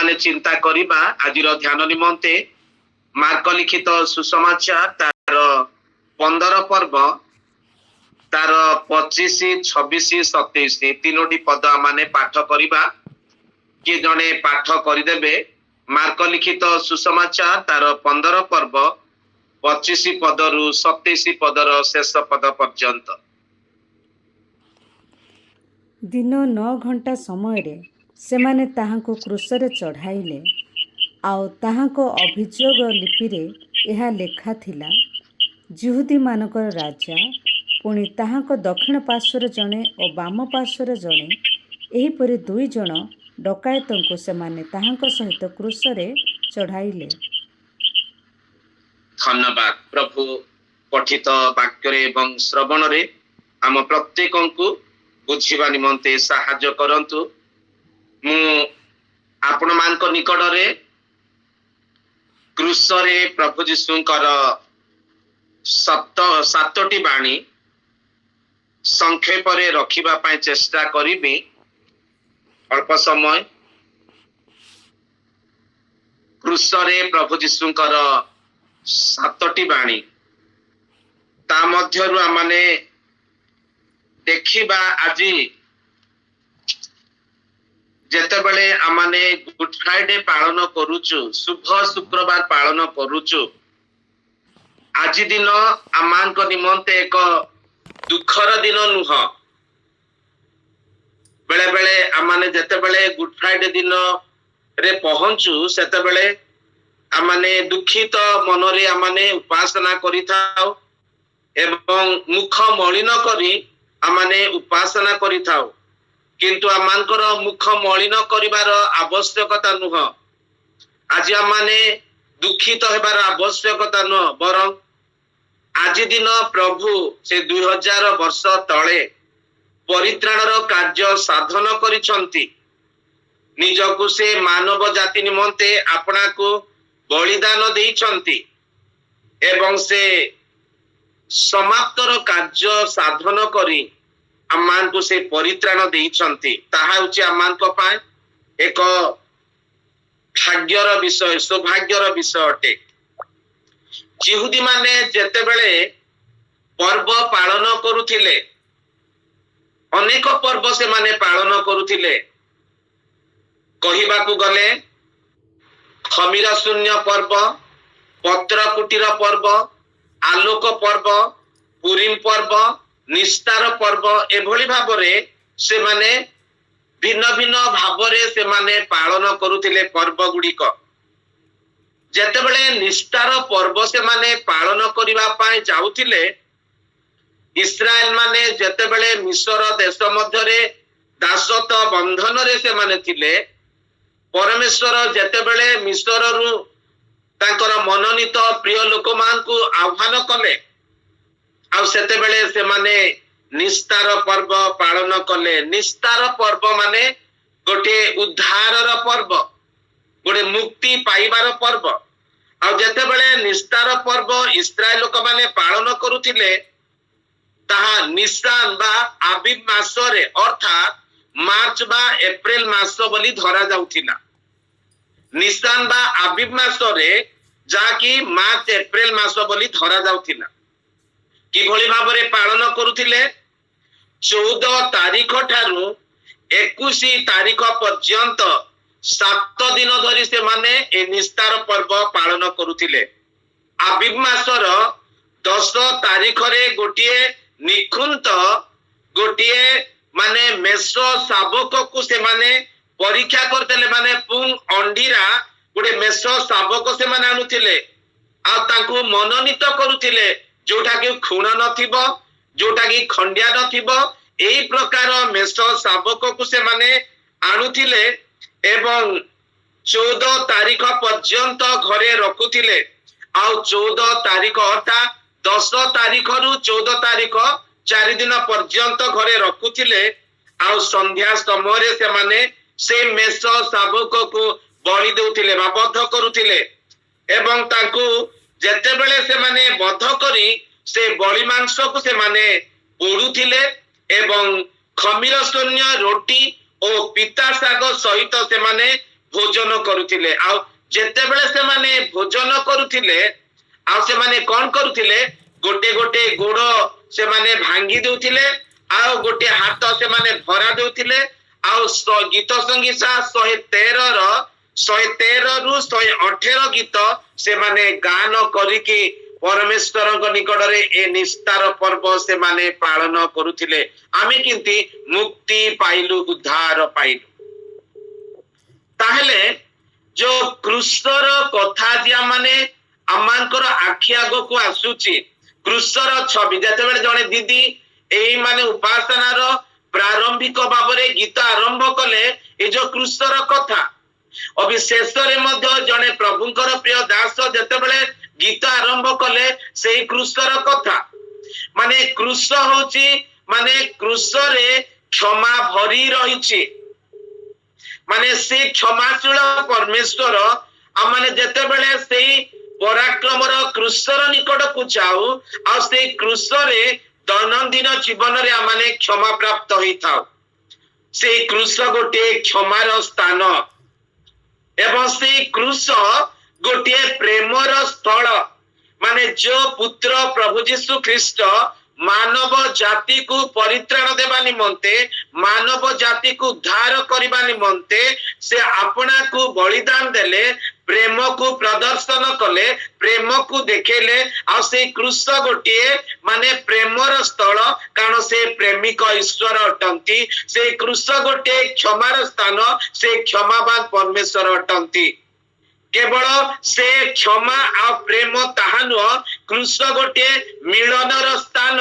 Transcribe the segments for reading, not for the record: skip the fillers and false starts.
आमे चिंता करिबा आजिर ध्यान निमंते मार्क लिखित सुसमाचार तार 15 पर्व तार 25 26 27 तीनोटी पद आमे पाठ करिबा कि जने पाठ करिदेबे। मार्क लिखित सुसमाचार तार 15 पर्व 25 पदरु 27 पदर शेष पद पर्यंत। दिन 9 घंटा समय सेमाने ताहाको क्रूसरे चढ़ाइले आउ ताहाको अभियोग लिपिरे यह लेखा थिला जिहुदी मानकर राजा पुणी ताहाको दक्षिण पार्श्वर जणे और बाम पार्श्वर जणे एहीपरि 2 जण डकायतंको सेमाने ताहाको सहित क्रूसरे चढ़ाइले। धन्यवाद प्रभु पठित वाक्य एवं श्रवण रे आम प्रत्येक को बुझिबा निमंते साहाय्य करंतु। मु आपण मान निकट रे क्रूसरे प्रभु जीशुंकर 7टी बाणी संक्षेप रे रखिबा पाई चेष्टा करिबी। अल्प समय क्रूसरे प्रभु जीशुंकर 7टी बाणी ता मध्यरु आमने देखिबा। आज जेतेबेले आमने गुड फ्राइडे पालन करूचु, शुभ शुक्रवार पालन करूचु, आज दिन आमान को निमंते एक दुखर दिन नुह। बेले बेले आमने जेतेबेले गुड फ्राइडे दिन रे पहुंचु सेतेबेले आमने दुखित मनरे आमने उपासना करिथाउ एवं मुख मलिन करी आमने उपासना करिथाउ। किंतु आमानकर मुख मलिन करिवार आवश्यकता नुह। आज आमने दुखित हेबार आवश्यकता नुह, बरं आज दिन प्रभु से 2000 वर्ष तले परित्राणर कार्य साधन करिसंती। निजकु से मानव जाति निमंते आपना को बलिदान देइछंती एवं से समाप्तर कार्य साधन करी आमान को से परित्राण देइछंती। ताहा होछि आमान को पाए एक भाग्यर विषय, सौभाग्यर विषय अटे। जिहुदी माने जेतेबेले पर्व पालन करुथिले, अनेक पर्व से माने पालन करुथिले। कहिबाकू गले खमीर शून्य पर्व, पत्र कुटीर पर्व, आलोक पर्व, पुरीम पर्व, निस्तार पर्व एभली भाबरे से माने भिन्न भिन्न भाबरे से माने पालन करुथिले पर्व गुड़िक। जेतेबेले निस्तार पर्व से माने पालन करिबा पाए जाउथिले, इस्राएल माने जेतेबेले मिस्र देश मध्यरे दासत बंधन रे से माने थिले, परमेश्वर जेतेबेले मिस्र रु तांकर मनोनीत प्रिय लोक मान को आह्वान कले आउ सेतेबेले से माने निस्तार पर्व पालन कले। निस्तार पर्व माने गोटे उद्धारर पर्व, गोटे मुक्ति पाइबार पर्व। आउ जेतेबेले निस्तार पर्व इस्राएल लोक माने पालन करुथिले, ताहा निसान बा आबिब मासरे अर्थात मार्च बा एप्रिल मास बोली धरा जाउथिला। निसान बा आबिब मासरे जाकी मार्च एप्रिल मास बोली धरा जाउथिला। किभली भाबरे पालन करुथिले, 14 तारीख ठारू 21 तारीख पर्यंत 7 दिन धरी से माने ए निस्तार पर्व पालन करुथिले। आबिब मासर 10 तारीख रे गोटिए निखुंत गोटिए माने मेष शाबक को से माने परीक्षा करतेले। माने पुंग अंडीरा गोटे मेष शाबक से माने आनुथिले आ तांको मनोनीत करुथिले, जोटा कि खूण नथिबो, जोटा कि खंडिया नथिबो। एही प्रकार मेष शाबक को से माने आनुथिले एवं 14 तारीख पर्यंत घरे रखुथिले। आ 14 तारीख अर्थात 10 तारीख रु 14 तारीख 4 दिन पर्यंत घरे रखुथिले। आ संध्या समय से माने से मेष शाबक को बलि देउथिले बा बध करुथिले एवं तांको जेतेबेले से माने बध करी से बलि मांस को से माने पोड़ुथिले एवं खमीर शून्य रोटी और पिता शाग सहित से माने भोजन करुथिले आ जेतेबेले से माने भोजन करुथिले आ से माने कोन करुथिले गोटे गोटे गोड़ से माने भांगी देउथिले आ गोटे हाथ से माने भरा देउथिले आ गीत संगीता 113 रु 118 गीत से माने गान करिकी परमेश्वर निकट रे ए निस्तार पर्व से माने पालन करुथिले आमे किंती मुक्ति पाइलु उद्धार पाइलु ताहेले जो क्रूसर कथा दिया माने आमानकर आखि आगो को आसुची क्रूसर छवि जेतेबेले जने दीदी एई माने उपासनार प्रारंभिक भावरे गीत आरंभ कले ए जो क्रूसर कथा अभी शेष रे मध्य जने प्रभुंकर प्रिय दास जेतेबेले गीत आरंभ कले सेई क्रूसर कथा माने क्रूस होची माने क्रूस रे क्षमा भरी रहिछि माने से क्षमाशील परमेश्वर आ माने जेतेबेले सेई पराक्रमर क्रूसर निकट को जाऊ आ से क्रूस रे दैनंदिन जीवन रे माने क्षमा प्राप्त होई थाउ से क्रूस गोटे क्षमार स्थान एवं से क्रूस गोटे प्रेमर स्थल माने जो पुत्र प्रभु यीशु ख्रीष्ट मानव जाति को परित्राण देवा निमंते मानव जाति को उद्धार करबा निमंते से अपना को बलिदान देले प्रेम को प्रदर्शन कले प्रेम को देखेले आ से क्रूस गोटे माने प्रेमर स्थल कारण से प्रेमिक ईश्वर अटंती से क्रूस गोटे क्षमार स्थान से क्षमावान परमेश्वर अटंती केवल से क्षमा आ प्रेम ताहा नुह क्रूस गोटे मिलनर स्थान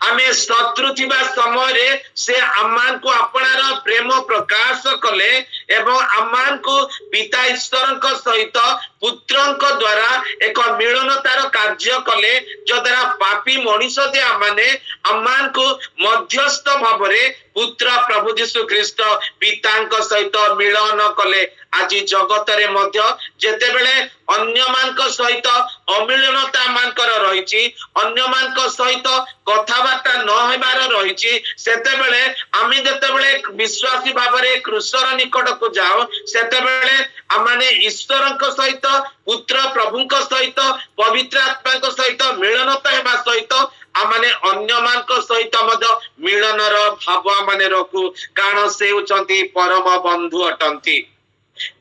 आमे शत्रु थिबा समय रे से अम्मान को अपनार प्रेम प्रकाश कले एवं अम्मान को पिता ईश्वरक सहित पुत्रक द्वारा एक मिलनतार कार्य कले जद्वारा पापी मनीष दे आमाने अम्मान को मध्यस्थ भावरे पुत्र प्रभु यीशु ख्रीष्ट पितांक सहित मिलन कले आज जगत रे मध्य जेतेबेले अन्य मानक सहित अमिलनता मानकर रहिछि अन्य मानक सहित कथाबार्ता न हेबार रहिछि सेतेबेले आमी जेतेबेले विश्वासी भावरे क्रूसर निकट को जाओ सेतेबेले आमाने ईश्वरक सहित पुत्र प्रभुंक सहित पवित्र आत्माक सहित मिलनता हेबा सहित आमाने अन्य मानक सहित मध्य मिलनर भाव आमाने रखु कारण से होचंती परम बंधु अटंती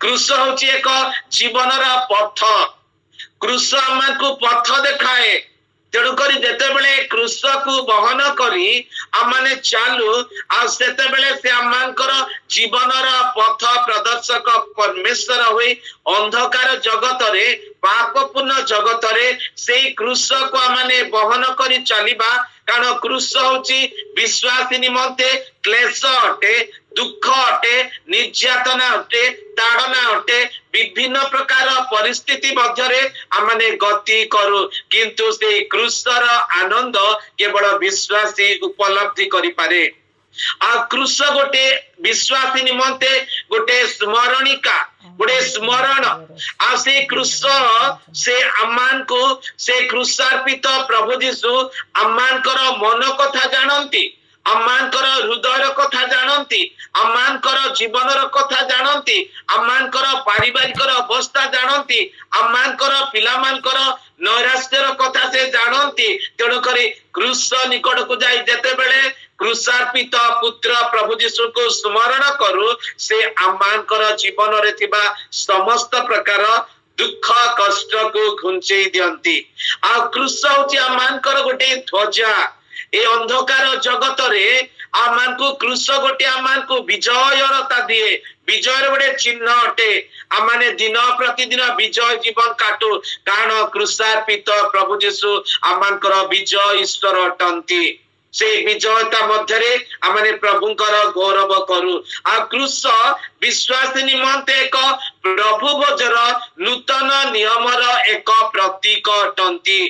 क्रूस होची एक जीवनर पथ क्रूस आमको पथ देखाए तेणुकरी जेतेबेले क्रूस को बहन करी आमाने चालू आ सेतेबेले से आमानकर जीवनर पथ प्रदर्शक परमेश्वर होई अंधकार जगत रे पापपूर्ण जगत रे सेई क्रूस को आमाने बहन करी चलिबा कारण क्रूस होची विश्वासी निमंते क्लेश अटे दुख अटे निर्यातना अटे ताड़ना अटे विभिन्न प्रकार परिस्थिति मध्यरे आमाने गति करू किंतु से क्रूसर आनंद केवल विश्वासी उपलब्धि करि पारे आ क्रूस गोटे विश्वासी निमंते गोटे स्मरणिका गोटे स्मरण आ से क्रूस से अम्मान को से क्रूसार्पित प्रभु यीशु अम्मानकर मन कथा जानती अम्मानकर हृदयर कथा जानती अम्मानकर जीवनर कथा जानती अम्मानकर पारिवारिक अवस्था जानती अम्मानकर पिलामानकर नैराश्यर कथा से जानती तेणुकरी क्रूस निकट को जाई जेतेबेले क्रूसार्पित पुत्र प्रभु यीशु को स्मरण करू से आमानकर जीवन रे थिबा समस्त प्रकार दुख कष्ट को घुंचेई दियंती आ क्रूस होची आमानकर गोटे ध्वजा ए अंधकार जगत रे आमान को क्रूस गोटे आमान को विजयरता दिए विजयर गोटे चिन्ह अटे आमाने दिन प्रतिदिन विजय जीवन काटू कारण क्रूसार्पित प्रभु यीशु आमानकर विजय ईश्वर अटंती से विजयता मध्यरे आमाने प्रभुंकर गौरव करू आ क्रूस विश्वासी निमंते एक प्रभु भोजर नूतन नियमर एक प्रतीक अटंती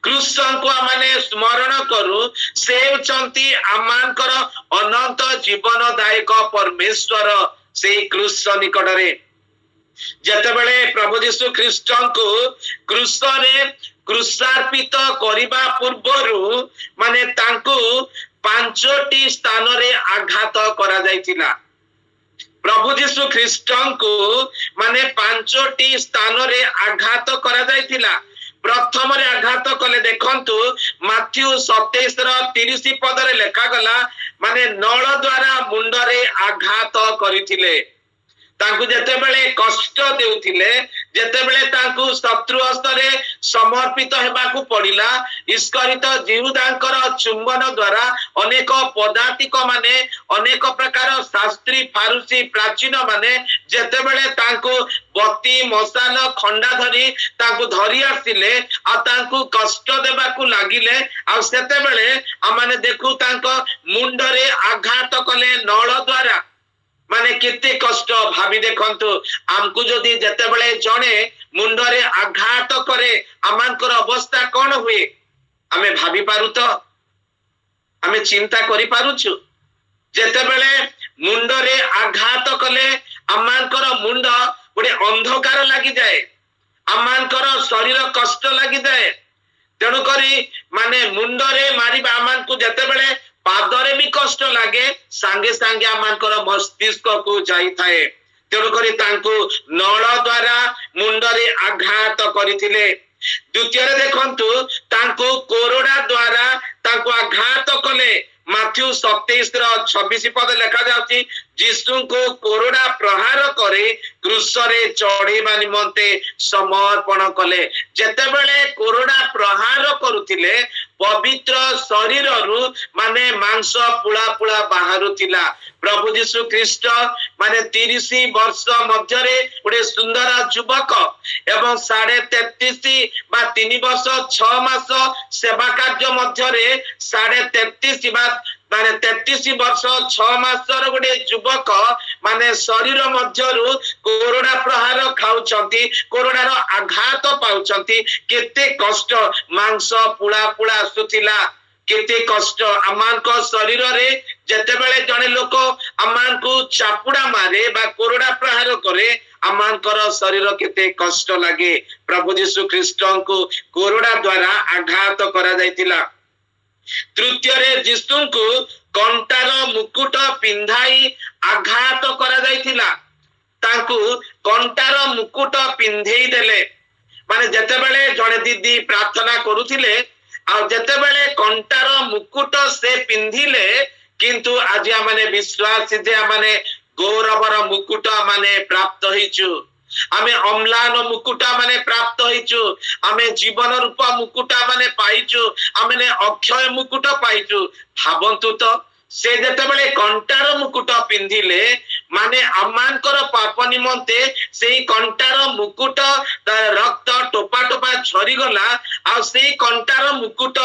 कृष्ण को आमाने स्मरण करू से होचंती आमानकर अनंत जीवनदायक परमेश्वर से कृष्ण निकट रे जेतेबेले प्रभु यीशु ख्रीष्ट को क्रूस रे क्रूसार्पित करिबा पूर्वरु माने तांको 5टी स्थान रे आघात करा जायतिला प्रभु जीशु ख्रीष्टଙ୍କୁ ମାନେ 5ଟି ସ୍ଥାନରେ ଆଘାତ କରାଯାଇଥିଲା। ପ୍ରଥମରେ ଆଘାତ କଲେ ଦେଖନ୍ତୁ ମାଥ୍ୟୁ 27:30 ପଦରେ ଲେଖାଗଲା ମାନେ ନଳ ଦ୍ୱାରା ମୁଣ୍ଡରେ ଆଘାତ କରିଥିଲେ। ତାଙ୍କୁ ଯେତେବେଳେ କଷ୍ଟ ଦେଉଥିଲେ, ଯେତେବେଳେ ତାଙ୍କୁ ଶତ୍ରୁ ହସ୍ତରେ ସମର୍ପିତ ହେବାକୁ ପଡିଲା, ଇସ୍କରିତ ଜିହୁଦାଙ୍କର ଚୁମ୍ବନ ଦ୍ୱାରା ଅନେକ ପଦାତିକ ମାନେ, ଅନେକ ପ୍ରକାର ଶାସ୍ତ୍ରୀ ଫାରୁସୀ ପ୍ରାଚୀନ ମାନେ ଯେତେବେଳେ ତାଙ୍କୁ ବତି ମଶାଲ ଖଣ୍ଡା ଧରି ତାଙ୍କୁ ଧରି ଆସିଲେ ଆଉ ତାଙ୍କୁ କଷ୍ଟ ଦେବାକୁ ଲାଗିଲେ, ଆଉ ସେତେବେଳେ ଆମମାନେ ଦେଖୁ ତାଙ୍କ ମୁଣ୍ଡରେ ଆଘାତ କଲେ ନଳ ଦ୍ୱାରା। ମାନେ କେତେ କଷ୍ଟ ଭାବି ଦେଖନ୍ତୁ, ଆମକୁ ଯଦି ଯେତେବେଳେ ଜଣେ ମୁଣ୍ଡରେ ଆଘାତ କରେ ଆମମାନଙ୍କର ଅବସ୍ଥା କଣ ହୁଏ? ଆମେ ଭାବି ପାରୁ ତ? ଆମେ ଚିନ୍ତା କରିପାରୁଛୁ? ଯେତେବେଳେ ମୁଣ୍ଡରେ ଆଘାତ କଲେ ଆମମାନଙ୍କର ମୁଣ୍ଡ ଗୋଟେ ଅନ୍ଧକାର ଲାଗିଯାଏ, ଆମମାନଙ୍କର ଶରୀର କଷ୍ଟ ଲାଗିଯାଏ। ତେଣୁକରି ମାନେ ମୁଣ୍ଡରେ ମାରିବା ଆମମାନଙ୍କୁ ଯେତେବେଳେ ପାଦରେ ବି କଷ୍ଟ ଲାଗେ, ସାଙ୍ଗେ ସାଙ୍ଗେ ଆମମାନଙ୍କର ମସ୍ତିଷ୍କକୁ ଯାଇଥାଏ। ତେଣୁକରି ତାଙ୍କୁ ନଳ ଦ୍ୱାରା ମୁଣ୍ଡରେ ଆଘାତ କରିଥିଲେ। ଦ୍ୱିତୀୟରେ ଦେଖନ୍ତୁ ତାଙ୍କୁ କୋରଡା ଦ୍ୱାରା ତାଙ୍କୁ ଆଘାତ କଲେ। ମାଥ୍ୟୁ 27:26 ପଦ ଲେଖାଯାଉଛି, ଯୀଶୁଙ୍କୁ କୋରଡା ପ୍ରହାର କରି କ୍ରୁଶରେ ଚଢେଇବା ନିମନ୍ତେ ସମର୍ପଣ କଲେ। ଯେତେବେଳେ କୋରଡା ପ୍ରହାର କରୁଥିଲେ ପବିତ୍ର ଶରୀରରୁ ମାନେ ମାଂସ ପୁଳା ପୁଳା ବାହାରୁଥିଲା। ପ୍ରଭୁ ଯୀଶୁ ଖ୍ରୀଷ୍ଟ ମାନେ 30 ବର୍ଷ ମଧ୍ୟରେ ଗୋଟେ ସୁନ୍ଦର ଯୁବକ ଏବଂ 33.5 ବା 3 ବର୍ଷ 6 ମାସ ସେବା କାର୍ଯ୍ୟ ମଧ୍ୟରେ 33.5 ବା ମାନେ 33 ବର୍ଷ 6 ମାସର ଗୋଟେ ଯୁବକ ମାନେ ଶରୀର ମଧ୍ୟରୁ କୋରଡା ପ୍ରହାର ଖାଉଛନ୍ତି, କୋରଡାର ଆଘାତ ପାଉଛନ୍ତି। କେତେ କଷ୍ଟ, ମାଂସ ପୁଳା ପୁଳା ଆସୁଥିଲା, କେତେ କଷ୍ଟ। ଆମମାନଙ୍କ ଶରୀରରେ ଯେତେବେଳେ ଜଣେ ଲୋକ ଆମମାନଙ୍କୁ ଚାପୁଡା ମାରେ ବା କୋରଡା ପ୍ରହାର କରେ, ଆମମାନଙ୍କର ଶରୀର କେତେ କଷ୍ଟ ଲାଗେ। ପ୍ରଭୁ ଯୀଶୁ ଖ୍ରୀଷ୍ଟଙ୍କୁ କୋରଡା ଦ୍ୱାରା ଆଘାତ କରାଯାଇଥିଲା। ତୃତୀୟରେ ଯୀଶୁଙ୍କୁ କଣ୍ଟାର ମୁକୁଟ ପିନ୍ଧାଇ ଆଘାତ କରାଯାଇଥିଲା। ତାଙ୍କୁ କଣ୍ଟାର ମୁକୁଟ ପିନ୍ଧେଇ ଦେଲେ। ମାନେ ଯେତେବେଳେ ଜଣେ ଦିଦି ପ୍ରାର୍ଥନା କରୁଥିଲେ ଆଉ ଯେତେବେଳେ କଣ୍ଟାର ମୁକୁଟ ସେ ପିନ୍ଧିଲେ, କିନ୍ତୁ ଆଜି ଆମେ ବିଶ୍ୱାସ ଯେ ଆମେ ଗୌରବର ମୁକୁଟ ମାନେ ପ୍ରାପ୍ତ ହେଇଛୁ, ଆମେ ଅମ୍ଳାନ ମୁକୁଟ ମାନେ ପ୍ରାପ୍ତ ହେଇଛୁ, ଆମେ ଜୀବନ ରୂପ ମୁକୁଟ ମାନେ ପାଇଛୁ, ଆମେ ଅକ୍ଷୟ ମୁକୁଟ ପାଇଛୁ। ଭାବନ୍ତୁ ତ, ସେ ଯେତେବେଳେ କଣ୍ଟାର ମୁକୁଟ ପିନ୍ଧିଲେ ମାନେ ଆମମାନଙ୍କର ପାପ ନିମନ୍ତେ ସେଇ କଣ୍ଟାର ମୁକୁଟ ରକ୍ତ ଟୋପା ଟୋପା ଝରିଗଲା, ଆଉ ସେଇ କଣ୍ଟାର ମୁକୁଟ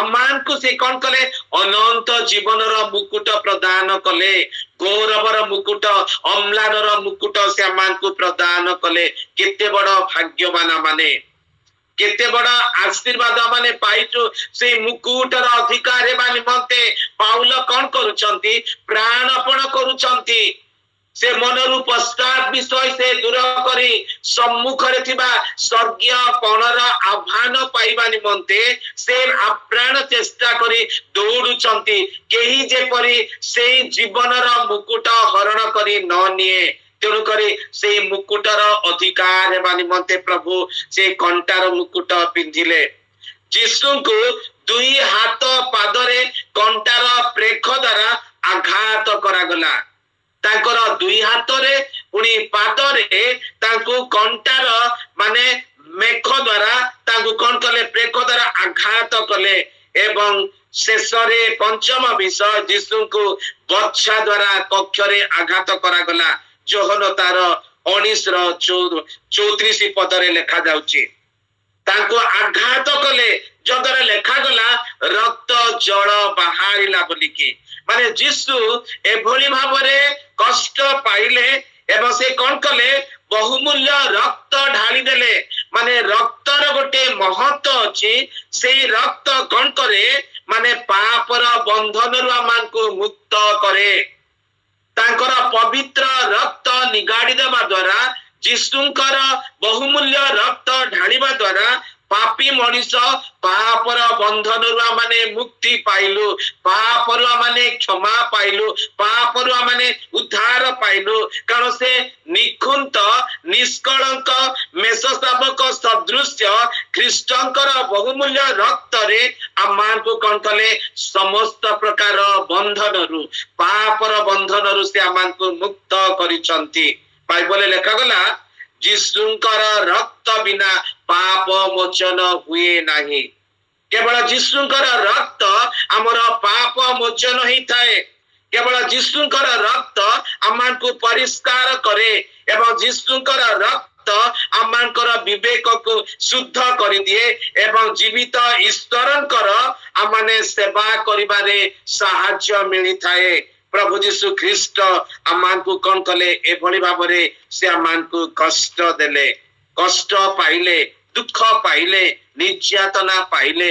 ଆମମାନଙ୍କୁ ସେ କଣ କଲେ? ଅନନ୍ତ ଜୀବନର ମୁକୁଟ ପ୍ରଦାନ କଲେ। ଗୌରବର ମୁକୁଟ, ଅମ୍ଳାନର ମୁକୁଟ ସେ ଆମମାନଙ୍କୁ ପ୍ରଦାନ କଲେ। କେତେ ବଡ ଭାଗ୍ୟବାନ ମାନେ, କେତେ ବଡ ଆଶୀର୍ବାଦ ମାନେ ପାଇଛୁ। ସେଇ ମୁକୁଟର ଅଧିକାର ହେବା ନିମନ୍ତେ ପାଉଲ କଣ କରୁଛନ୍ତି? ପ୍ରାଣପଣ କରୁଛନ୍ତି। ସେ ମନରୁ ପଶ୍ଚାତ ବିଷୟ ସେ ଦୂର କରି ସମ୍ମୁଖରେ ଥିବା ସ୍ୱର୍ଗୀୟ ପଣର ଆହ୍ୱାନ ପାଇବା ନିମନ୍ତେ ସେ ଆପ୍ରାଣ ଚେଷ୍ଟା କରି ଦୌଡୁଛନ୍ତି। କେହି ଯେପରି ସେଇ ଜୀବନର ମୁକୁଟ ହରଣ କରି ନ ନିଏ। ତେଣୁକରି ସେଇ ମୁକୁଟର ଅଧିକାର ହେବା ନିମନ୍ତେ ପ୍ରଭୁ ସେ କଣ୍ଟାର ମୁକୁଟ ପିନ୍ଧିଲେ। ଯୀଶୁଙ୍କୁ 2 ହାତ ପାଦରେ କଣ୍ଟାର ପ୍ରେଖ ଦ୍ୱାରା ଆଘାତ କରାଗଲା। ତାଙ୍କର 2 ହାତରେ ପୁଣି ପାଦରେ ତାଙ୍କୁ କଣ୍ଟାର ମାନେ ମେଖ ଦ୍ୱାରା ତାଙ୍କୁ କଣ କଲେ? ପ୍ରେଖ ଦ୍ୱାରା ଆଘାତ କଲେ। ଏବଂ ଶେଷରେ ପଞ୍ଚମ ବିଷୟ, ଯୀଶୁଙ୍କୁ ବର୍ଚ୍ଛା ଦ୍ୱାରା କକ୍ଷରେ ଆଘାତ କରାଗଲା। ଯୋହନ ତାର 19:34 ପଦରେ ଲେଖାଯାଉଛି, ତାଙ୍କୁ ଆଘାତ କଲେ ଯଦ୍ୱାରା ଲେଖାଗଲା ରକ୍ତ ଜଳ ବାହାରିଲା ବୋଲିକି। ମାନେ ଯୀଶୁ ଏଭଳି ଭାବରେ କଷ୍ଟ ପାଇଲେ ଏବଂ ସେ କଣ କଲେ? ବହୁମୂଲ୍ୟ ରକ୍ତ ଢାଳି ଦେଲେ। ମାନେ ରକ୍ତର ଗୋଟେ ମହତ୍ଵ ଅଛି। ସେଇ ରକ୍ତ କଣ କରେ? ମାନେ ପାପର ବନ୍ଧନରୁ ଆମମାନଙ୍କୁ ମୁକ୍ତ କରେ। ତାଙ୍କର ପବିତ୍ର ରକ୍ତ ନିଗାଡି ଦେବା ଦ୍ୱାରା, ଯୀଶୁଙ୍କର ବହୁମୂଲ୍ୟ ରକ୍ତ ଢାଳିବା ଦ୍ୱାରା पापी मनीष पापर बंधन माने मुक्ति पाइलु, पापर माने क्षमा पाइलु, पापर माने उद्धार पाइलु, कारण से निखुंत निष्कलंक मेष शावक सदृश्य ख्रीष्टंकर बहुमूल्य रक्त रे आमान को कौन कले समस्त प्रकार बंधन रु पापर बंधन रु से आमान को मुक्त करिसंती। बाइबल लेखा गला जीशुंकर रक्त बिना पाप मोचन हुए नहीं। केवल जीशुंकर रक्त आमर पाप मोचन ही थाए। केवल जीशुंकर रक्त आमान को परिष्कार करे एवं जीशुंकर रक्त आमानकर विवेक को शुद्ध कर दिए एवं जीवित ईश्वरंकर आमाने सेवा करिबारे साहाय्य मिली थाए। प्रभु जीशु ख्रीष्ट आमान को कौन कले एभली भाबरे से आमान को कष्ट देले, कष्ट पाइले, दुख पाइले, निर्यातना पाइले।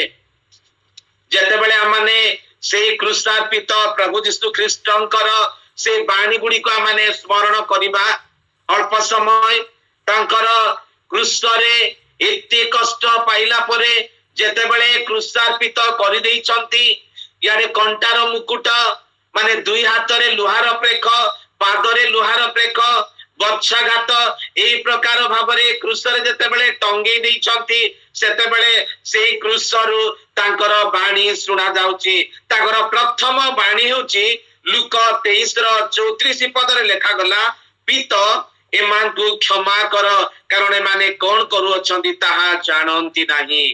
जेतेबेले आमाने से क्रूसार्पित प्रभु जीशु ख्रीष्टंकर से बाणी गुड़ी को आमाने स्मरण करिबा, अल्प समय तांकर क्रूसरे एते कष्ट पाइला परे जेतेबेले क्रूसार्पित करि देइचंती, यारे कंटार मुकुट माने दुई हाथरे लुहार प्रेख, पादरे लुहार प्रेख, बच्छाघात एई प्रकार भाबरे क्रूसरे जेतेबेले टंगेई देइचंती, सेतेबेले सेई क्रूसरु तांकर बाणी सुना जाउची। तांकर प्रथम बाणी होची लूक 23:34 पदरे लेखा गला, पित एमान को क्षमा कर कारण एमाने कोन करू अछंती ताहा जानंती नाही।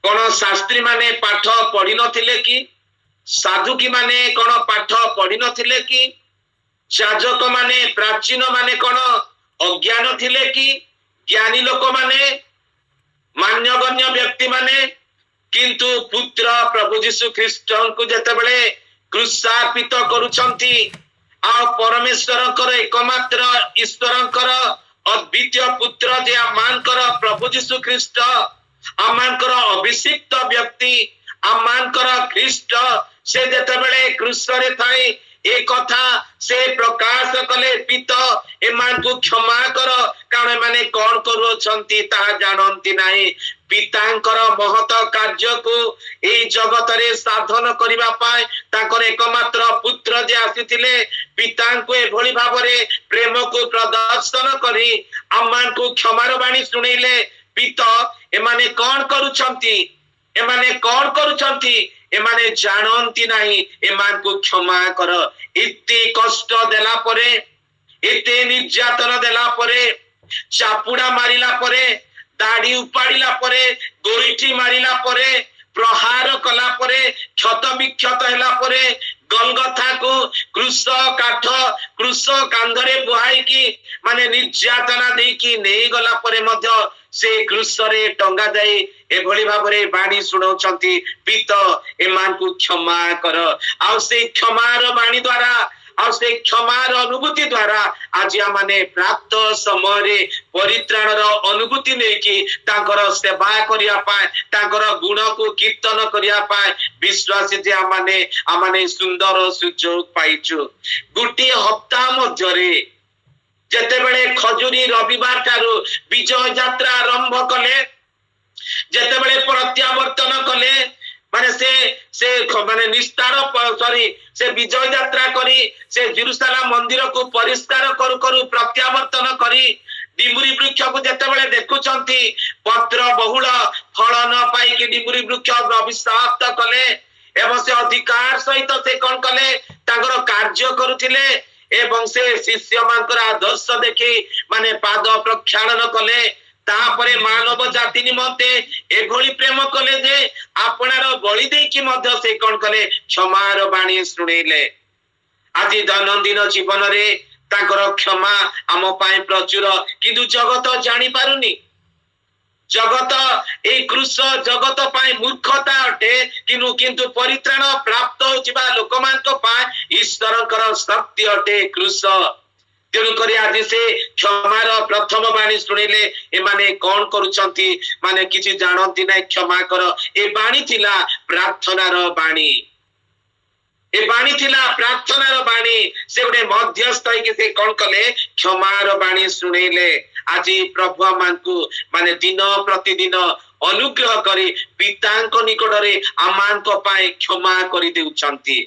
कोन शास्त्री माने पाठ पढ़ी नथिले कि? साधुकी माने कोन पाठ पढ़ी नथिले कि? जाजक माने प्राचीन माने कोन अज्ञान थिले कि? ज्ञानी लोक माने मान्यगण्य व्यक्ति माने किंतु पुत्र प्रभु जीशु ख्रीष्ट को जेतेबेले क्रूसार्पित करूछंती आ परमेश्वरकर एकमात्र ईश्वरकर अद्वितीय पुत्र जे आमानकर प्रभु जीशु ख्रीष्ट आमानकर अभिषिक्त व्यक्ति आमानकर ख्रीष्ट से जेतेबेले क्रूसरे थाई ए कथा से प्रकाश कले, पित एमान को क्षमा कर कारण माने कौन करूछंती ताहा जानंती नाही। पितांकर महत कार्य को ए जगत रे साधन करिबा पाए तांकर एकमात्र पुत्र जे आसीथिले, पितांको एभली भाबरे प्रेम को प्रदर्शन करी आमान को क्षमार बाणी सुनैले। पित एमाने कौन करूछंती, एमाने कौन करूछंती, एमाने जानंती नाही, एमान को क्षमा कर। एते कष्ट देला परे, एते निर्यातन देला परे, चापुड़ा मारिला परे, दाढ़ी उपाड़िला परे, गोईठी मारिला परे, प्रहार कला परे, क्षत विक्षत हैला परे, गलगथा को क्रूस काठ क्रूस कांधरे बुहाई की माने निर्यातना देई की नेई गला परे मध्य से क्रूसरे टंगा जाई एभली भाबरे बाणी सुनाउछंती, पित एमान को क्षमा कर। आ से क्षमार बाणी द्वारा आ से क्षमार अनुभूति द्वारा आज आमाने प्राप्त समय परित्राणर अनुभूति नहीं कि तांकर सेवा करिया पाए, तांकर गुण को कीर्तन करिया पाए विश्वास जे आमाने सुंदर सुजोग पाइछु। गुटी हप्ता मध्यरे जेतेबेले खजुरी रविवार ठारू विजय यात्रा आरंभ कले, जेतेबेले प्रत्यावर्तन कले माने से माने निस्तार सॉरी से विजय यात्रा करी से जेरूसलम मंदिर को परिष्कार करू करू प्रत्यावर्तन करी डिमुरी वृक्ष को जेतेबेले देखुचंती पत्र बहुल फल न पाई कि डिमुरी वृक्ष अभिशाप्त कले एवं से अधिकार सहित से कौन कले तांकर कार्य करुथिले एवं से शिष्य मानकर आदर्श देखि माने पाद प्रक्षालन कले। तापरे मानव जाति निमंते एभली प्रेम कले जे आपणार बलि देकी मध्य से कौन कले क्षमार बाणी सुनेले। आज दैनंदिन जीवन रे तांकर क्षमा आम पाए प्रचुर किंतु जगत जानी पारुनी। जगत ए क्रूस जगत पाए मूर्खता अटे किंतु परित्राण प्राप्त होचिबा लोकमान को पाए ईश्वरकर शक्ति अटे क्रूस। तेणुक आज से क्षमार प्रथम बाणी शुणिले एमाने कौन करुछंती माने किछि जानंती नै क्षमा कर ए बाणी थिला प्रार्थनार बाणी। ए बाणी थिला प्रार्थनार बाणी से गोटे मध्यस्थ होइके से कोन कले क्षमार बाणी सुनेले। आज प्रभु मानकु माने दिन प्रतिदिन अनुग्रह करी पितांक निकटरे आमानक पाए क्षमा करी देउछंती।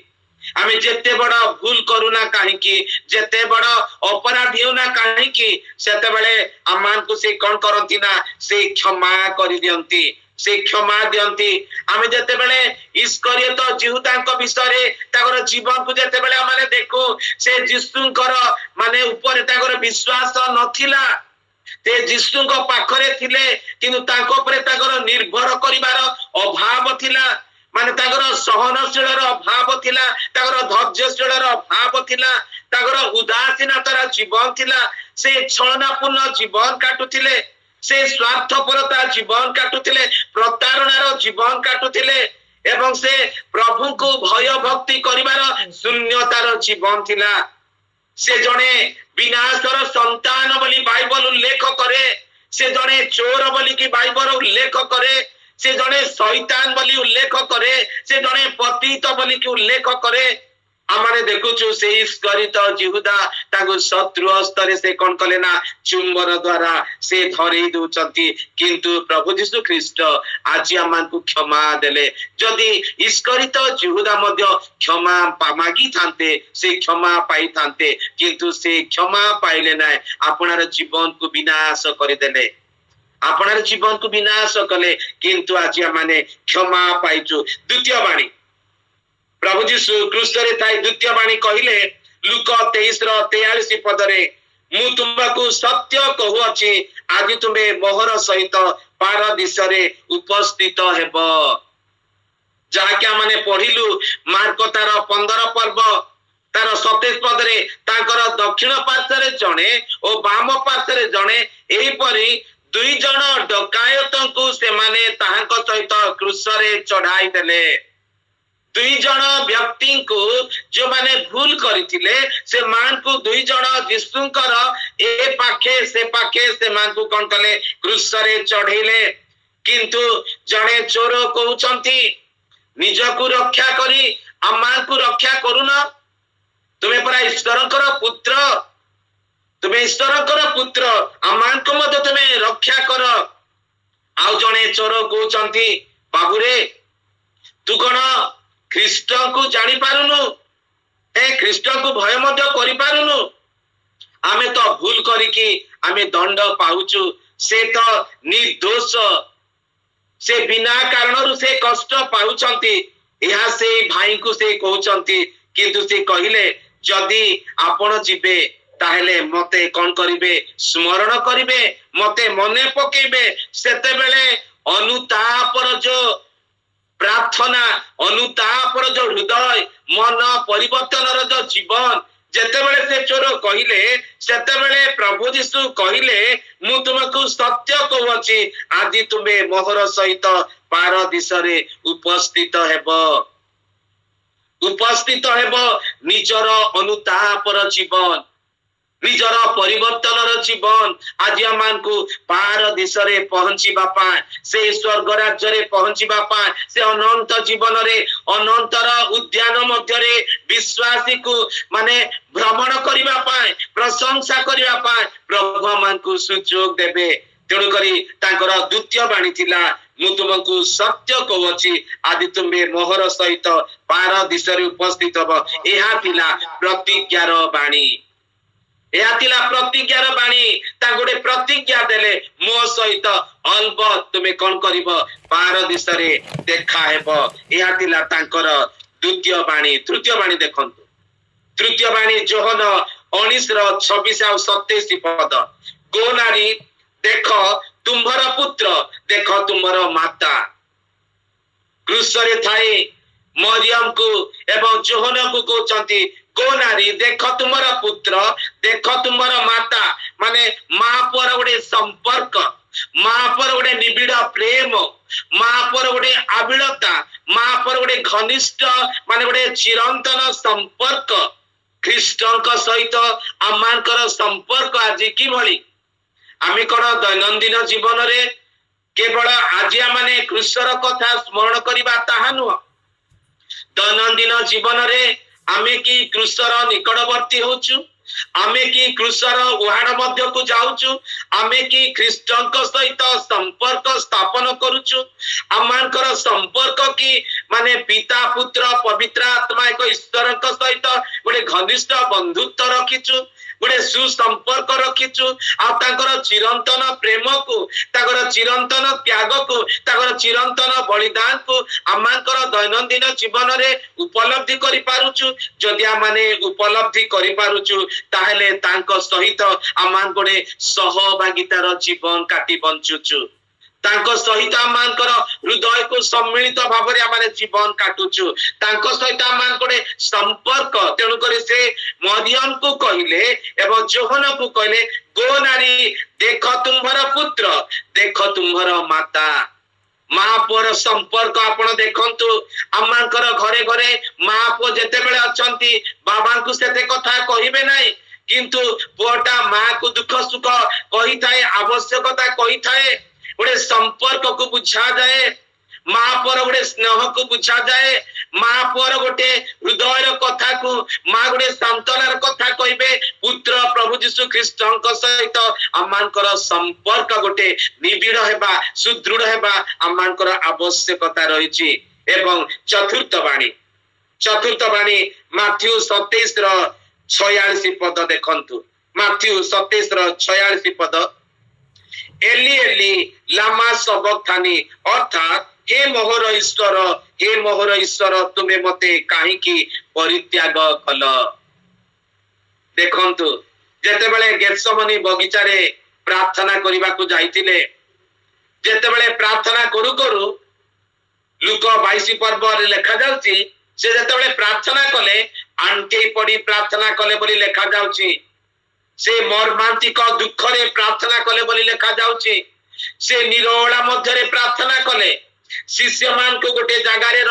आमे जेते बड़ भूल करूना काहेकि जेते बड़ अपराधी होना काहेकि सेते बेले आमानकु से कोन करंती ना से क्षमा करी दियंती से क्षमा दियंती। आमे जेते बेले इस्करियत जिहुदांक विषय ताकर जीवन को जेते बेले माने देखो से जिसुंकर माने ऊपर ताकर विश्वास नथिला ते जिसुंक पाखरे थिले किंतु तांको परे ताकर निर्भर करिवार अभाव थिला माने ताकर सहनशीलर अभाव थिला ताकर धैर्यशीलर अभाव थिला ताकर उदासीनतार जीवन थिला से छलनापूर्ण जीवन काटुथिले से स्वार्थपरता जीवन काटुथिले प्रतारणार जीवन काटुथिले एवं से प्रभु को भय भक्ति करिवार शून्यतार जीवन थिला। से जने विनाशर संतान बोली बाइबल उल्लेख करे से जने चोर बोली की बाइबल उल्लेख करे से जने शैतान बोली उल्लेख करे से जने पतित बोली की उल्लेख करे। आमाने देखुछु से इस्करित जिहुदा ताको शत्रु हस्तरे से कोन कले ना चुंबन द्वारा से धरि दउचंती किंतु प्रभु यीशु ख्रीष्ट आज आमानकु क्षमा देले। जदि इस्करित जिहुदा मध्य क्षमा मागी थांते से क्षमा पाई थांते किंतु से क्षमा पाइले नाय आपनार जीवन को विनाश करि देले आपनार जीवन को विनाश कले किंतु आज आमाने क्षमा पाइछु। द्वितीय बाणी प्रभु जीशु क्रूस रे थाई द्वितीय बाणी कहिले लूक 23:43 पदरे मु तुमको सत्य कहूअछि आज तुमे मोहर सहित पारदीस रे उपस्थित हेब। जाके माने पढ़िलु मार्क तार 15 पर्व तार 27 पदरे तांकर दक्षिण पार्श्वरे जणे ओ बाम पार्श्वरे जणे एही परी दुई जण डकायतंकु से माने ताहांक सहित क्रूस रे चढ़ाई देले। दुई जण व्यक्ति को जो माने भूल करथिले से मान को दुई जण जिसुंकर ए पाखे से मान को कोन कले क्रूस रे चढ़ेले किंतु जणे चोर कहउचंती निज को रक्षा करी अम्मा को रक्षा करूना तुमे परा ईश्वरकर पुत्र तुमे ईश्वरकर पुत्र अम्मा को मध्य तुमे रक्षा कर। आउ जणे चोर कहउचंती बाबू रे तू कोन ख्रीष्ट को जानी पारुनु ए ख्रीष्ट को भय मध्य करि पारुनु आमे तो भूल करिकी आमे दंड पाउचु से तो निर्दोष से बिना कारण से कष्ट पाउचंती यहा से भाई को से कहउचंती किंतु से कहिले जदि आपण जिबे ताहेले मते कोन करिवे स्मरण करिवे मते मने पकेबे सेते बेले अनुतापर जो प्रार्थना अनुतापर जो हृदय मन परिवर्तन जो जीवन जेतेबेले से चोर कहिले सेतेबेले प्रभु यीशु कहिले मु तुमको सत्य कहूअछि आज तुमे मोहर सहित पारदीस रे उपस्थित हेब निजर अनुतापर जीवन निजर परिवर्तन जीवन आज आमान को पारदीस रे पहुंचीबा पाए से स्वर्ग राज्य रे पहुंचीबा पाए से अनंत जीवन रे अनंतर उद्यान मध्य रे विश्वासी को माने भ्रमण करिबा पाए प्रशंसा करिबा पाए प्रभु आमान को सुयोग देबे। तेणु करी तांकर द्वितीय बाणी थिला मु तुमको सत्य कहूअछि आदि तुमे मोहर सहित पारदीस रे उपस्थित हो। एहा थिला प्रतिज्ञार बाणी प्रतिज्ञार बाणी गोटे प्रतिज्ञा देले मो सहित अल्ब तुमे कौन करिब पारदीस रे देखा हेब। एहा थिला तांकर द्वितीय बाणी। तृतीय बाणी देखंतु तृतीय बाणी जोहन 19:26 और 27 पद गो नारी देख तुम्हर पुत्र देख तुमर माता। क्रूस रे थाई मरियम को एवं जोहन को कहउचंती गो नारी देख तुमर पुत्र देख तुमर माता माने मां पर गोटे संपर्क मां पर गोटे निबिड़ प्रेम मां पर गोटे आबिलता मां पर गोटे घनिष्ठ माने गोटे चिरंतन संपर्क ख्रीष्टक सहित आमानकर संपर्क आज कि भली आमे कोन दैनंदिन जीवन रे केवल आज माने क्रूसर कथा स्मरण करिबा ताहा नुह दैनंदिन जीवन रे आमे कि क्रूसर निकटवर्ती होचु, आमे कि क्रूसर उहाड़ मध्य को जाउचु, आमे कि ख्रीष्टଙ୍କ सहित संपर्क स्थापन करूचु, आमानकर संपर्क कि माने पिता पुत्र पवित्र आत्मा एक ईश्वरଙ୍କ सहित गोटे घनिष्ठ बंधुत्व रखिचु, गोटे सुसंपर्क रखिचु, आ तांकर चिरंतन प्रेम को, तांकर चिरंतन त्याग को, तांकर चिरंतन बलिदान को आमानकर दैनंदिन जीवन रे उपलब्धि करि पारुचु। जदि आमाने उपलब्धि करि पारुचु ताहेले तांको सहित आमान गोटे सहभागितार जीवन काटी बंचुचु, तांको सहित आमानकर हृदय को सम्मिलित भावरे आमाने जीवन काटुचु, तांको सहित आमान गोटे संपर्क। तेणु करी से मरियम को कहिले एवं जोहन को कहिले, गो नारी देख तुम्हर पुत्र, देख तुम्हर माता। माँ पुअर संपर्क आपण देखंतु, आमानकर घरे घरे माँ पुଅ जेतेबेले अछंती बाबा को सेते कथा कहिबे नाही, किंतु पुअटा माँ को दुख सुख कही थाए, आवश्यकता कही थाए, गोटे संपर्क को बुझा जाए, माँ पर गोटे स्नेह को बुझा जाए, माँ पर गोटे हृदय कथा को माँ गोटे सांत्वनार कथा कहिबे। पुत्र प्रभु जीशु ख्रीष्टଙ୍କ सहित आमानकर संपर्क गोटे निबिड़ हेबा, सुदृढ़ हेबा आमानकर आवश्यकता रहिछि। एवं चतुर्थ बाणी माथ्यू 27 रो 46 पद देखंतु, माथ्यू 27 रो 46 पद, एली एली लामा सबक्तानी, अर्थात हे मोहर ईश्वर, हे मोहर ईश्वर तुमे मते काहीकि परित्याग कल। देखंतु जेतेबेले गेत्सेमनी बगीचा रे प्रार्थना करिबा को जाइतिले, जेतेबेले प्रार्थना करू करू लुक 22 पर्व रे लेखा जाउची, से जेतेबेले प्रार्थना कले आंटे पड़ी प्रार्थना कले बोली लेखा जाउची, से मर्मांतिक दुख रे प्रार्थना कले बोली लेखा जाउची, से निरोळा मध्य रे प्रार्थना कले, शिष्य मान को गोटे जगह रे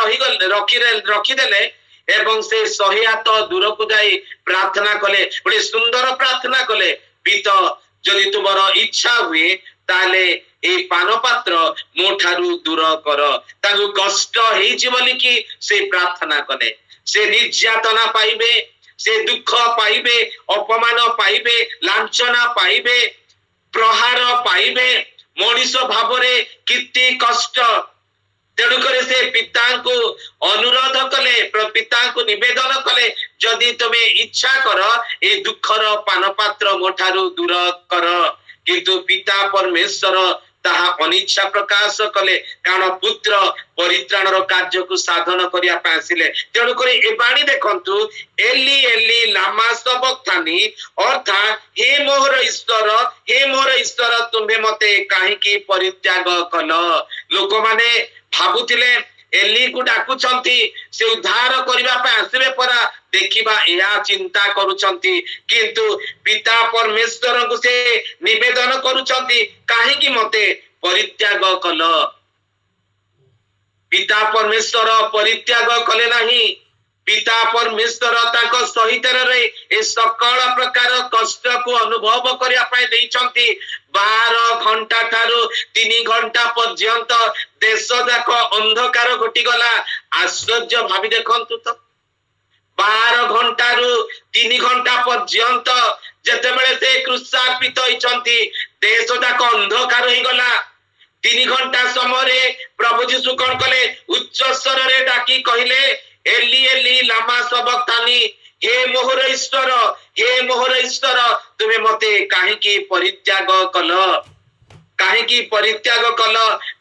रखी देले एवं से 100 हाथ दूर को जाई प्रार्थना कले, गोटे सुंदर प्रार्थना कले, पिता जदि तुमर इच्छा हुए ताले ए पान पात्र मो ठारू दूर कर। तांगु कष्ट हेछि बोली कि से प्रार्थना कले, से निर्यातना पाइबे, से दुख पाइबे, अपमान पाइबे, लांछना पाइबे, प्रहार पाइबे, मनीष भावरे किति कष्ट। तेणु करे से पिता को अनुरोध कले, पिता को निवेदन कले, जदि तुमे इच्छा कर ए दुखर पान पात्र मो ठारू दूर कर, किंतु पिता परमेश्वर ताहा अनिच्छा प्रकाश कले, कारण पुत्र परित्राणर कार्य को साधन करिया आसिले। तेणु करी ए बाणी देखंतु, एली एली लामा सबक्तानी, अर्थात हे मोहर ईश्वर, हे मोहर ईश्वर तुमे मते काहीकि परित्याग कल। लोक माने भाबुतिले एली को डाकुचंती से उद्धार करिबा पे आसीबे परा, देखिबा या चिंता करूचंती, किंतु पिता परमेश्वर को से निवेदन करूचंती काहेकि मते परित्याग कल। पिता परमेश्वर परित्याग कले नहीं, पिता परमेश्वर ताको सहित रे ए सकल प्रकार कष्ट को अनुभव करिया पाए देइचंती। 12 घंटा ठारू 3 घंटा पर्यंत देश जाक अंधकार घटी गला। आश्चर्य भावी देखंतु तो, 12 घंटा रु 3 घंटा पर्यंत जेतेबेले से क्रूसार्पित होइचंती, देश जाक अंधकार होई गला। 3 घंटा समय प्रभु जीशु कौन कले, उच्च स्वर रे डाकी कहिले, एली एली लामा सबक्तानी, हे मोहर ईश्वर, हे मोहर ईश्वर तुमे मते काहेकि परित्याग कल, काहेकि परित्याग कल।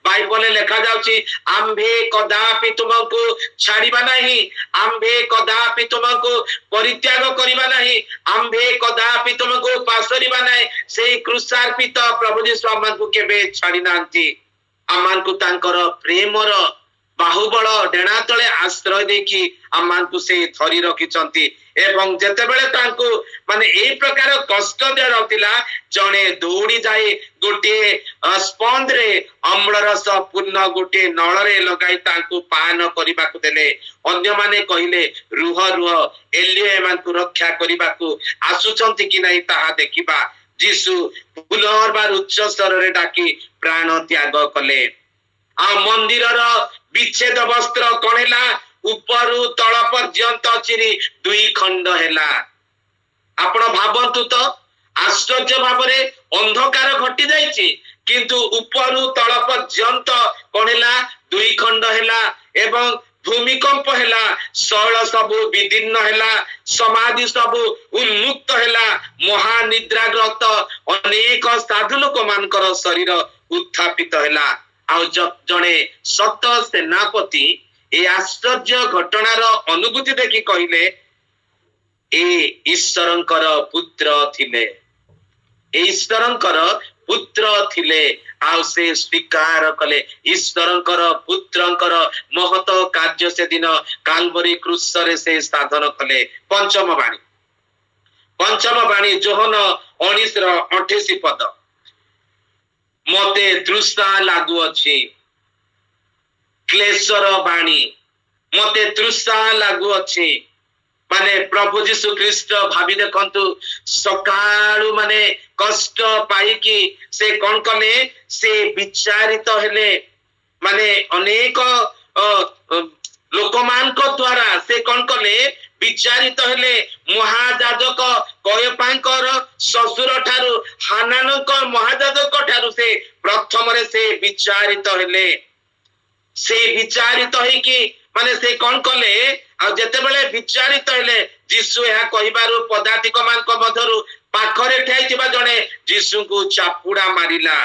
बाइबल लेखा जाउची, आम्भे कदापि तुमको छाड़िबा नहीं, आम्भे कदापि तुमको परित्याग करिबा नहीं, आम्भे कदापि तुमको पासरिबा नहीं। सेई क्रूसार्पित प्रभु जीशु आमानकु केबे छाड़ी नांती, आमानकु तांकर प्रेमर बाहुबल डेणा तले आश्रय देखि आमानकु से धरी रखिचंती। एवं जेतेबेले तांकु माने एई प्रकार कष्ट दे रहतिला, जणे दौड़ी जाए गोटे स्पंज रे अम्ल रस पूर्ण गोटे नळ रे लगाई तांकु पान करिबाकु देले। अन्य माने कहिले, रुह रुह एलियो एमानकु रक्षा करिबाकु आसुचंती कि नाही ताहा देखिबा। जीशु पुनर्बार उच्च स्वर रे डाकी प्राण त्याग कले। आ मंदिरर विच्छेद वस्त्र कणेला ଉପରୁ ତଳ ପର୍ଯ୍ୟନ୍ତ ଚିରି 2 ଖଣ୍ଡ ହେଲା। ଆପଣ ଭାବନ୍ତୁ ତ, ଆଶ୍ଚର୍ଯ୍ୟ ଭାବରେ ଅନ୍ଧକାର ଘଟି ଯାଇଛି, କିନ୍ତୁ ଉପରୁ ତଳ ପର୍ଯ୍ୟନ୍ତ କଣ ହେଲା? 2 ଖଣ୍ଡ ହେଲା। ଏବଂ ଭୂମିକମ୍ପ ହେଲା, ଶୈଳ ସବୁ ବିଦୀର୍ଣ୍ଣ ହେଲା, ସମାଧି ସବୁ ଉନ୍ମୁକ୍ତ ହେଲା, ମହାନିଦ୍ରାଗ୍ରସ୍ତ ଅନେକ ସାଧୁ ଲୋକ ମାନଙ୍କର ଶରୀର ଉତ୍ଥାପିତ ହେଲା। ଆଉ ଜଣେ ସତ ସେନାପତି ଏ ଆଶ୍ଚର୍ଯ୍ୟ ଘଟଣାର ଅନୁଭୂତି ଦେଖି କହିଲେ, ଏ ଈଶ୍ୱରଙ୍କର ପୁତ୍ର ଥିଲେ, ଈଶ୍ୱରଙ୍କର ପୁତ୍ର ଥିଲେ। ଆଉ ସେ ସ୍ୱୀକାର କଲେ ଈଶ୍ୱରଙ୍କର ପୁତ୍ରଙ୍କର ମହତ କାର୍ଯ୍ୟ ସେଦିନ କାଲବରୀ କ୍ରୁଶରେ ସେ ସାଧନ କଲେ। ପଞ୍ଚମ ବାଣୀ ଯୋହନ 19:28 ପଦ, ମତେ ତୃଷ୍ଣା ଲାଗୁଅଛି। କ୍ଲେଶର ବାଣୀ, ମତେ ତୃଷ୍ଣା ଲାଗୁଅଛି। ମାନେ ପ୍ରଭୁ ଯୀଶୁ ଖ୍ରୀଷ୍ଟ ଭାବି ଦେଖନ୍ତୁ, ସକାଳୁ ମାନେ କଷ୍ଟ ପାଇକି ସେ କଣ କଲେ? ସେ ବିଚାରିତ ହେଲେ। ମାନେ ଅନେକ ଲୋକମାନଙ୍କ ଦ୍ଵାରା ସେ କଣ କଲେ? ବିଚାରିତ ହେଲେ। ମହାଯାଜକ କୟପାଙ୍କର ଶ୍ୱଶୁର ଠାରୁ, ହାନାନଙ୍କ ମହାଯାଜକ ଠାରୁ ସେ ପ୍ରଥମରେ ସେ ବିଚାରିତ ହେଲେ। ସେ ବିଚାରିତ ହେଇକି ମାନେ ସେ କଣ କଲେ? ଆଉ ଯେତେବେଳେ ବିଚାରିତ ହେଲେ, ଯୀଶୁ ଏହା କହିବାରୁ ପଦାତିକ ମାନଙ୍କ ମଧ୍ୟରୁ ପାଖରେ ଠିଆଇଥିବା ଜଣେ ଯୀଶୁଙ୍କୁ ଚାପୁଡା ମାରିଲା।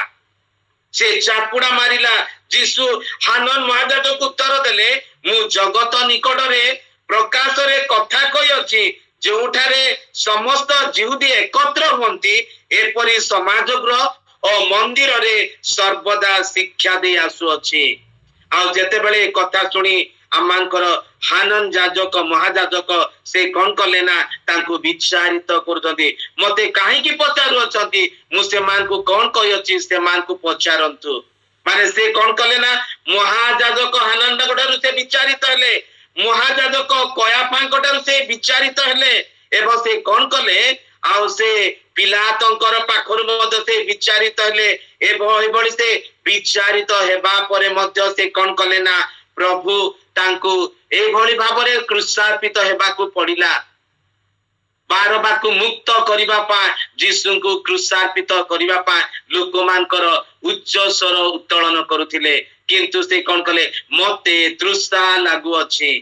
ସେ ଚାପୁଡା ମାରିଲା। ଯୀଶୁ ହାନନ ମହାଯାଜକଙ୍କୁ ଉତ୍ତର ଦେଲେ, ମୁଁ ଜଗତ ନିକଟରେ ପ୍ରକାଶରେ କଥା କହିଅଛି, ଯେଉଁଠାରେ ସମସ୍ତ ଯିହୁଦୀ ଏକତ୍ର ହୁଅନ୍ତି, ଏପରି ସମାଜ ଗୃହ ଓ ମନ୍ଦିରରେ ସର୍ବଦା ଶିକ୍ଷା ଦେଇ ଆସୁଅଛି। ଆଉ ଯେତେବେଳେ କଥା ଶୁଣି ଆମମାନଙ୍କର ହାନନ ଯାଜକ ମହାଯାଜକ ସେ କଣ କଲେ ନା, ତାଙ୍କୁ ବିଚାରିତ କରୁଛନ୍ତି। ମତେ କାହିଁକି ପଚାରୁଅଛନ୍ତି? ମୁଁ ସେମାନଙ୍କୁ କଣ କହିଅଛି ସେମାନଙ୍କୁ ପଚାରନ୍ତୁ। ମାନେ ସେ କଣ କଲେ ନା, ମହାଯାଜକ ହାନନଙ୍କ ଠାରୁ ସେ ବିଚାରିତ ହେଲେ, ମହାଯାଜକ କୟାଫାଙ୍କ ଠାରୁ ସେ ବିଚାରିତ ହେଲେ। ଏବଂ ସେ କଣ କଲେ? ଆଉ ସେ ପିଲାତଙ୍କର ପାଖରୁ ମଧ୍ୟ ସେ ବିଚାରିତ ହେଲେ। ଏବଂ ଏଭଳି ସେ ବିଚାରିତ ହେବା ପରେ ମଧ୍ୟ ସେ କଣ କଲେ ନା, ପ୍ରଭୁ ତାଙ୍କୁ ଏଭଳି ଭାବରେ କ୍ରୁଶାର୍ପିତ ହେବାକୁ ପଡିଲା। ବାରବାକୁ ମୁକ୍ତ କରିବା ପାଇଁ, ଯୀଶୁଙ୍କୁ କ୍ରୁଶାର୍ପିତ କରିବା ପାଇଁ ଲୋକମାନଙ୍କର ଉଚ୍ଚ ସ୍ୱର ଉତ୍ତୋଳନ କରୁଥିଲେ। କିନ୍ତୁ ସେ କଣ କଲେ? ମତେ ତୃଷା ଲାଗୁଅଛି,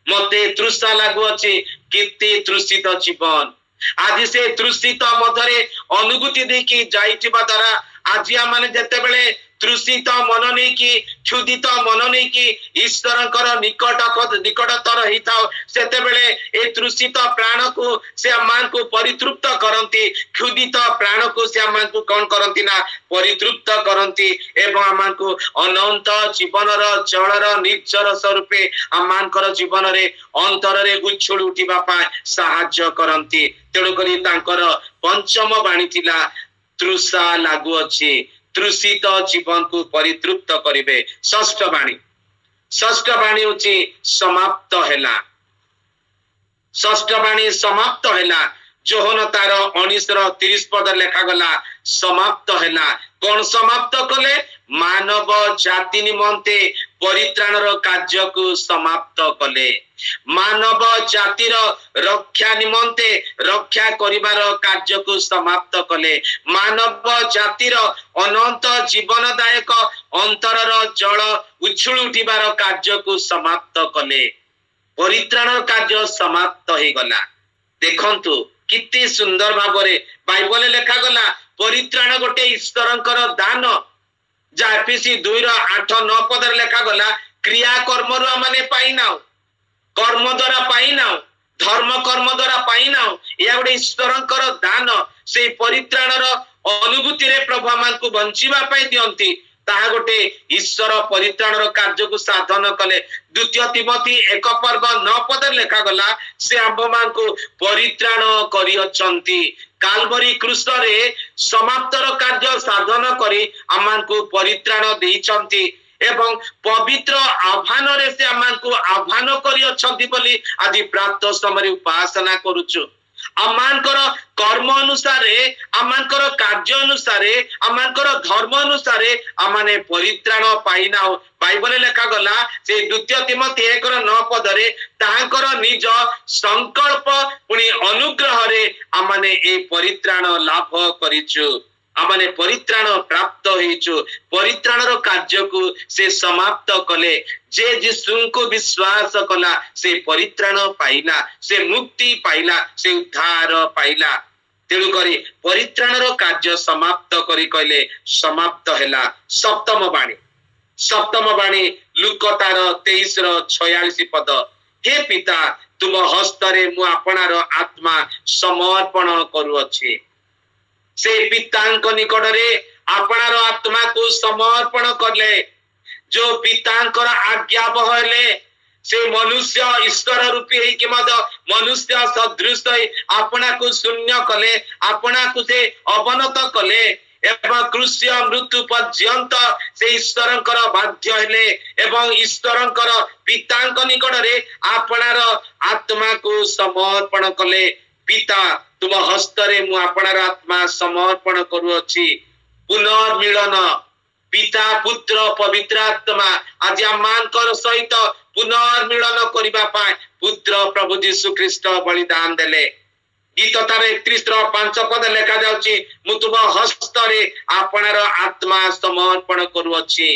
ମତେ ତୃଷା ଲାଗୁଅଛି। କେତେ ତୃଷିତ ଜୀବନ! ଆଜି ସେ ତୃଷିତ ମଧ୍ୟରେ ଅନୁଭୂତି ଦେଇକି ଯାଇଥିବା ଦ୍ୱାରା ଆଜି ଆମେ ଯେତେବେଳେ ତୃଷିତ ମନ ନେଇକି, କ୍ଷୁଧିତ ମନ ନେଇକି ଈଶ୍ୱରଙ୍କର ନିକଟତର ହେଇଥାଉ, ସେତେବେଳେ ଏ ତୃଷିତ ପ୍ରାଣକୁ ସେ ଆମମାନଙ୍କୁ ପରିତୃପ୍ତ କରନ୍ତି। କ୍ଷୁଧିତ ପ୍ରାଣକୁ ସେ ଆମମାନଙ୍କୁ କଣ କରନ୍ତି ନା, ପରିତୃପ୍ତ କରନ୍ତି। ଏବଂ ଆମମାନଙ୍କୁ ଅନନ୍ତ ଜୀବନର ଜଳର ନିର୍ଜର ସ୍ୱରୂପେ ଆମମାନଙ୍କର ଜୀବନରେ ଅନ୍ତରରେ ଉଛୁଳି ଉଠିବା ପାଇଁ ସାହାଯ୍ୟ କରନ୍ତି। ତେଣୁକରି ତାଙ୍କର ପଞ୍ଚମ ବାଣୀ ଥିଲା, ତୃଷା ଲାଗୁଅଛି, ତୃଷିତ ଜୀବନକୁ ପରିତୃପ୍ତ କରିବେ। ଷଷ୍ଠ ବାଣୀ ହଉଛି ସମାପ୍ତ ହେଲା। ଷଷ୍ଠ ବାଣୀ ସମାପ୍ତ ହେଲା। ଯୋହନ ତାର 19:30 ପଦ ଲେଖାଗଲା, ସମାପ୍ତ ହେଲା। କଣ ସମାପ୍ତ କଲେ? ମାନବ ଜାତି ନିମନ୍ତେ ପରିତ୍ରାଣର କାର୍ଯ୍ୟକୁ ସମାପ୍ତ କଲେ। ମାନବ ଜାତିର ରକ୍ଷା ନିମନ୍ତେ ରକ୍ଷା କରିବାର କାର୍ଯ୍ୟକୁ ସମାପ୍ତ କଲେ। ମାନବ ଜାତିର ଅନନ୍ତ ଜୀବନଦାୟକ ଅନ୍ତରର ଜଳ ଉଛୁଳି ଉଠିବାର କାର୍ଯ୍ୟକୁ ସମାପ୍ତ କଲେ। ପରିତ୍ରାଣ କାର୍ଯ୍ୟ ସମାପ୍ତ ହେଇଗଲା। ଦେଖନ୍ତୁ କେତେ ସୁନ୍ଦର ଭାବରେ ବାଇବଲରେ ଲେଖାଗଲା, ପରିତ୍ରାଣ ଗୋଟେ ଈଶ୍ୱରଙ୍କର ଦାନ। ଯାହା ଏଫେସୀ 2:8-9 ପଦରେ ଲେଖାଗଲା, କ୍ରିୟା କର୍ମରୁ ଆମେ ପାଇନାଉ, କର୍ମ ଦ୍ୱାରା ପାଇନାଉ, ଧର୍ମ କର୍ମ ଦ୍ୱାରା ପାଇନାଉ। ଏହା ଗୋଟେ ଈଶ୍ୱରଙ୍କର ଦାନ। ସେଇ ପରିତ୍ରାଣର ଅନୁଭୂତିରେ ପ୍ରଭୁ ଆମମାନଙ୍କୁ ବଞ୍ଚିବା ପାଇଁ ଦିଅନ୍ତି। ତାହା ଗୋଟେ ଈଶ୍ୱର ପରିତ୍ରାଣର କାର୍ଯ୍ୟକୁ ସାଧନ କଲେ। 2 ତିମୋଥୀ 1:9 ପଦରେ ଲେଖାଗଲା, ସେ ଆମ୍ଭମାନଙ୍କୁ ପରିତ୍ରାଣ କରିଅଛନ୍ତି। କାଲବରୀ କ୍ରୁଶରେ ସମାପ୍ତର କାର୍ଯ୍ୟ ସାଧନ କରି ଆମମାନଙ୍କୁ ପରିତ୍ରାଣ ଦେଇଛନ୍ତି ଏବଂ ପବିତ୍ର ଆହ୍ୱାନରେ ସେ ଆମମାନଙ୍କୁ ଆହ୍ୱାନ କରିଅଛନ୍ତି ବୋଲି ଆଜି ପ୍ରାତଃ ସମୟରେ ଉପାସନା କରୁଛୁ। आमानकर कर्म अनुसारे आमानकर कार्य अनुसारे आमानकर धर्म अनुसारे आमाने परित्राण पाइना बाइबल लेखा गला से द्वितीय तिमोथी 1:9 पदरे ताहांकर निज संकल्प पुनी अनुग्रह रे आमाने ए परित्राण लाभ करिछु आमाने परित्राण प्राप्त होइछु परित्राणर कार्य को से समाप्त कले जे यीशु को विश्वास कला से परित्राण पाइला से मुक्ति पाइला से उद्धार पाइला तेणु करी परित्राणर कार्य समाप्त करी कहले समाप्त हैला सप्तम बाणी लूक तार 23:46 पद हे पिता तुम हस्तरे मु आपणार आत्मा समर्पण करूअछि से पितांक निकटरे आपणार आत्मा को समर्पण करले जो पितांकर आज्ञा बहले से मनुष्य ईश्वर रूपी है कि मनुष्य सदृश आपना को शून्य कले आपना को से अवनत कले एवं कृष्य मृत्यु पर्यंत से ईश्वरंकर बाध्य हेले एवं ईश्वरंकर पितांक निकटरे आपणार आत्मा को समर्पण कले पिता तुम हस्तरे मु आपणार आत्मा समर्पण करूअछि पुनर्मिलन पिता पुत्र पवित्र आत्मा आज आमानकर सहित पुनर्मिलन करिबा पाए पुत्र प्रभु यीशु ख्रीष्ट बलिदान देले गीत तार 31:5 पद लेखा जाउछि मु तुम हस्तरे आपणार आत्मा समर्पण करूअछि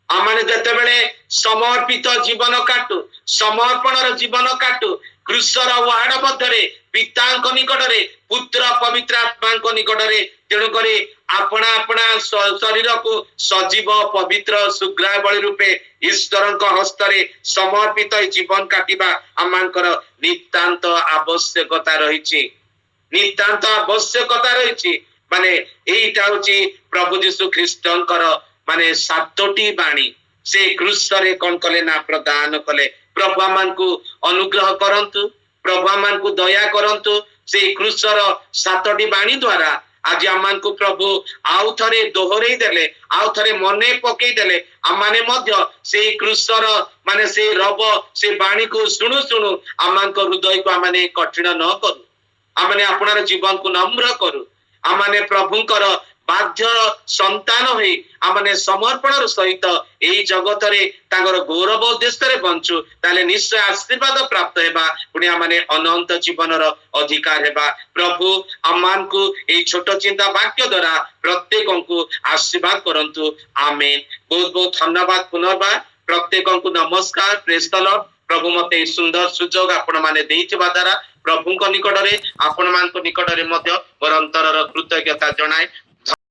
आमाने जते बेले समर्पित जीवन काटू समर्पणर जीवन काटू कृष्णर वाहन मध्यरे पितांक निकटरे पुत्र पवित्र आत्मांक निकटरे तेणु करी अपना अपना शरीर को सजीव पवित्र सुग्राह बलि रूपे ईश्वरंक हस्तरे समर्पित जीवन काटिबा आमानकर नितांत आवश्यकता रहिछि नितांत आवश्यकता रहिछि माने एइटा होछि प्रभु यीशु ख्रीष्टंकर माने सातोटी बाणी से क्रूसरे कोन कले ना प्रदान कले प्रभु आमान को अनुग्रह करंतु प्रभु आमान को दया करंतु से क्रूसर सातोटी बाणी द्वारा आज आमान को प्रभु आउ थरे दोहरेई देले आउ थरे मने पकेई देले आमाने मध्य से क्रूसर माने से रब से बाणी को सुनु सुनु आमान को हृदय को आमाने कठिन न करू आमाने अपनार जीवन को नम्र करू आमाने प्रभुंकर बाध्य संतान होई आमाने समर्पणर सहित एई जगतरे तांगर गौरव उद्देश्य बंचु ताले निश्चय आशीर्वाद प्राप्त हेबा पुणी आमाने अनंत जीवनर अधिकार हेबा प्रभु आमान को एई छोट चिंता वाक्य द्वारा प्रत्येक को आशीर्वाद करंतु आमेन बहुत बहुत धन्यवाद पुनर्बार प्रत्येक को नमस्कार प्रेज द लॉर्ड प्रभु मते सुंदर सुजोग आपण माने देइथिबा द्वारा प्रभु निकटरे आपण मान निकटरे मोर अंतरर कृतज्ञता जनाए